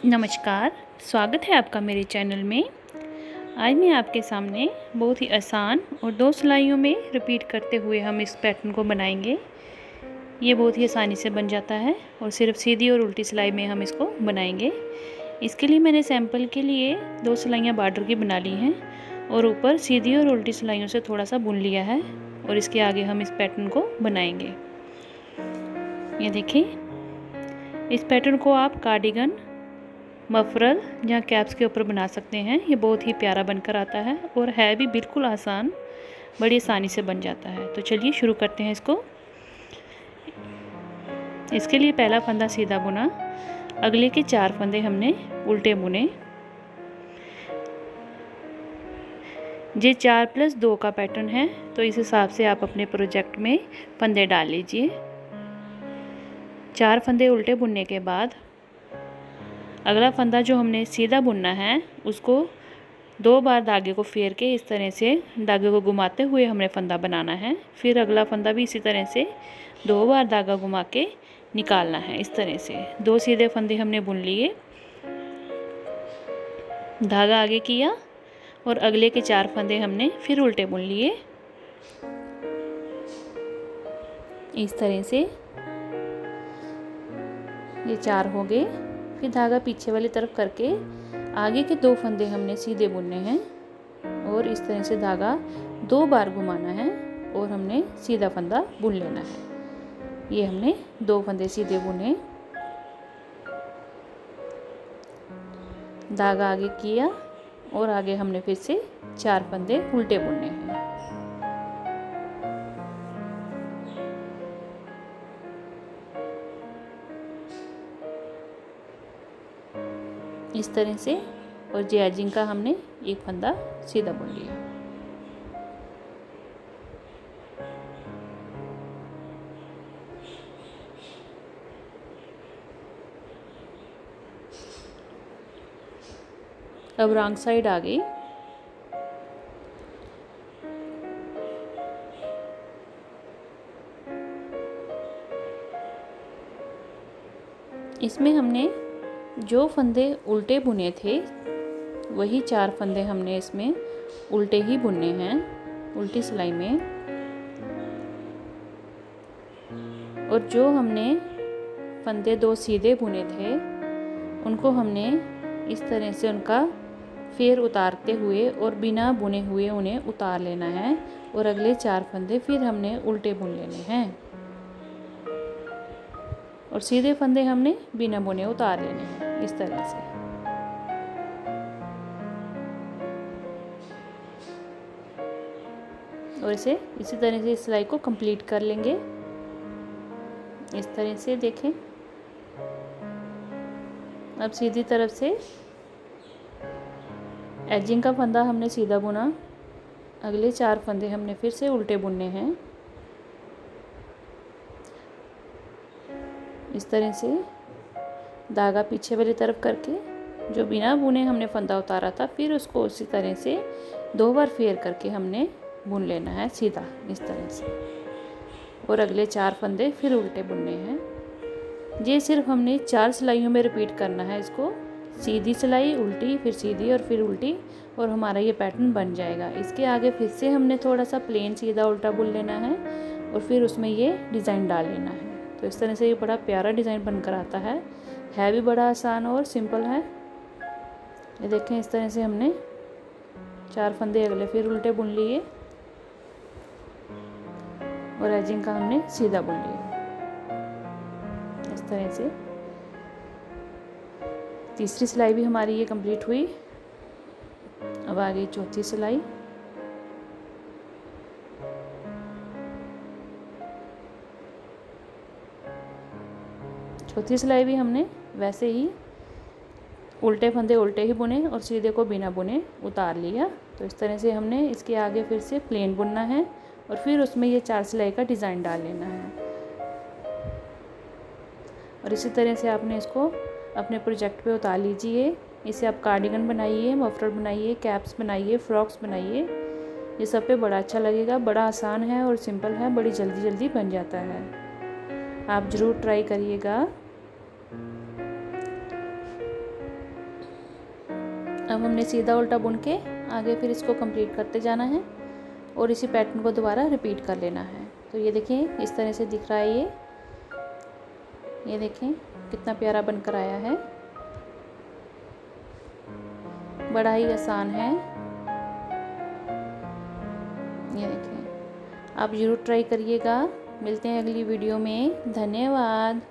नमस्कार, स्वागत है आपका मेरे चैनल में। आज मैं आपके सामने बहुत ही आसान और 2 सिलाइयों में रिपीट करते हुए हम इस पैटर्न को बनाएंगे। ये बहुत ही आसानी से बन जाता है और सिर्फ सीधी और उल्टी सिलाई में हम इसको बनाएंगे। इसके लिए मैंने सैंपल के लिए 2 सिलाइयाँ बॉर्डर की बना ली हैं और ऊपर सीधी और उल्टी सिलाइयों से थोड़ा सा बुन लिया है और इसके आगे हम इस पैटर्न को बनाएंगे। ये देखिए, इस पैटर्न को आप कार्डिगन, मफरल या कैप्स के ऊपर बना सकते हैं। ये बहुत ही प्यारा बनकर आता है और है भी बिल्कुल आसान, बड़ी आसानी से बन जाता है। तो चलिए शुरू करते हैं इसको। इसके लिए पहला फंदा सीधा बुना, अगले के 4 फंदे हमने उल्टे बुने। ये 4+2 का पैटर्न है, तो इस हिसाब से आप अपने प्रोजेक्ट में फंदे डाल लीजिए। 4 फंदे उल्टे बुनने के बाद अगला फंदा जो हमने सीधा बुनना है उसको 2 बार धागे को फेर के इस तरह से धागे को घुमाते हुए हमने फंदा बनाना है। फिर अगला फंदा भी इसी तरह से 2 बार धागा घुमा के निकालना है। इस तरह से 2 सीधे फंदे हमने बुन लिए, धागा आगे किया और अगले के 4 फंदे हमने फिर उल्टे बुन लिए। इस तरह से ये 4 हो गए। फिर धागा पीछे वाली तरफ करके आगे के 2 फंदे हमने सीधे बुनने हैं और इस तरह से धागा 2 बार घुमाना है और हमने सीधा फंदा बुन लेना है। ये हमने 2 फंदे सीधे बुने, धागा आगे किया और आगे हमने फिर से 4 फंदे उल्टे बुनने हैं। इस तरह से, और जे एजिंग का हमने एक फंदा सीधा बुन लिया। अब रॉन्ग साइड आ गई। इसमें हमने जो फंदे उल्टे बुने थे वही 4 फंदे हमने इसमें उल्टे ही बुनने हैं, उल्टी सिलाई में। और जो हमने फंदे 2 सीधे बुने थे उनको हमने इस तरह से उनका फेर उतारते हुए और बिना बुने हुए उन्हें उतार लेना है और अगले 4 फंदे फिर हमने उल्टे बुन लेने हैं और सीधे फंदे हमने बिना बुने उतार लेने हैं। इस तरह से और इसी तरह से इस सिलाई को कंप्लीट कर लेंगे। इस तरह से देखें। अब सीधी तरफ से एजिंग का फंदा हमने सीधा बुना, अगले 4 फंदे हमने फिर से उल्टे बुनने हैं। इस तरह से धागा पीछे वाली तरफ करके जो बिना बुने हमने फंदा उतारा था फिर उसको उसी तरह से 2 बार फेर करके हमने बुन लेना है सीधा, इस तरह से। और अगले 4 फंदे फिर उल्टे बुनने हैं। ये सिर्फ हमने 4 सिलाइयों में रिपीट करना है इसको। सीधी सिलाई, उल्टी, फिर सीधी और फिर उल्टी, और हमारा ये पैटर्न बन जाएगा। इसके आगे फिर से हमने थोड़ा सा प्लेन सीधा उल्टा बुन लेना है और फिर उसमें ये डिज़ाइन डाल लेना है। तो इस तरह से ये बड़ा प्यारा डिज़ाइन बनकर आता है भी बड़ा आसान और सिंपल है। ये देखें, इस तरह से हमने 4 फंदे अगले फिर उल्टे बुन लिए और एजिंग का हमने सीधा बुन लिया। इस तरह से तीसरी सिलाई भी हमारी ये कंप्लीट हुई। अब आ गई चौथी सिलाई। चौथी सिलाई भी हमने वैसे ही उल्टे फंदे उल्टे ही बुने और सीधे को बिना बुने उतार लिया। तो इस तरह से हमने इसके आगे फिर से प्लेन बुनना है और फिर उसमें ये 4 सिलाई का डिज़ाइन डाल लेना है। और इसी तरह से आपने इसको अपने प्रोजेक्ट पे उतार लीजिए। इसे आप कार्डिगन बनाइए, मफलर बनाइए, कैप्स बनाइए, फ्रॉक्स बनाइए। ये सब पे बड़ा अच्छा लगेगा। बड़ा आसान है और सिंपल है, बड़ी जल्दी जल्दी बन जाता है। आप ज़रूर ट्राई करिएगा। अब हमने सीधा उल्टा बुन के आगे फिर इसको कंप्लीट करते जाना है और इसी पैटर्न को दोबारा रिपीट कर लेना है। तो ये देखें इस तरह से दिख रहा है ये देखें कितना प्यारा बनकर आया है। बड़ा ही आसान है। ये देखें, आप ज़रूर ट्राई करिएगा। मिलते हैं अगली वीडियो में। धन्यवाद।